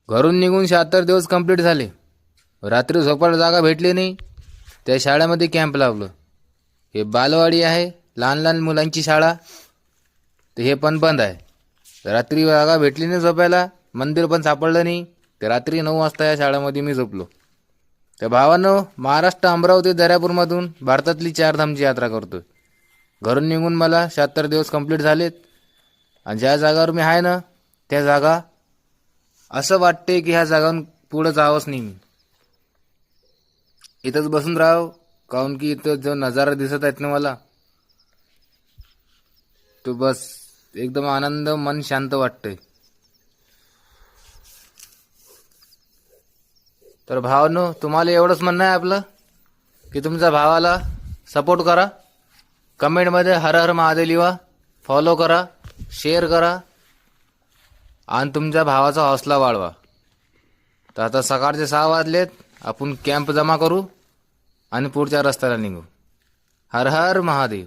घरून निघून 76 दिवस कंप्लीट झाले. रात्री झोपायला जागा भेटली नाही. त्या शाळेमध्ये कॅम्प लावलं. हे बालवाडी आहे, लहान लहान मुलांची शाळा, तर हे पण बंद आहे. रात्री जागा भेटली नाही झोपायला, मंदिर पण सापडलं नाही. तर रात्री 9 वाजता या शाळेमध्ये मी झोपलो. तर भावांनो, महाराष्ट्र अमरावती दर्यापूरमधून भारतातली 4 धामची यात्रा करतोय. घरून निघून मला 76 दिवस कंप्लीट झालेत. आणि ज्या जागावर मी आहे ना, त्या जागा असं वाटते की ह्या जागावरून पुढं जावंच नाही. मी इथंच बसून राहावं, काऊन की इथं जो नजारा दिसत आहेत ना मला, तो बस एकदम आनंद, मन शांत वाटतंय. तर भावांनो, तुम्हाला एवढंच म्हणणं आहे आपलं की तुमच्या भावाला सपोर्ट करा. कमेंटमध्ये हर हर महादेव लिहा, फॉलो करा, शेअर करा आणि तुमच्या भावाचा हौसला वाढवा. तर आता सकाळचे 6 वाजलेत. आपण कॅम्प जमा करू आणि पुढच्या रस्त्याला निघू. हर हर महादेव.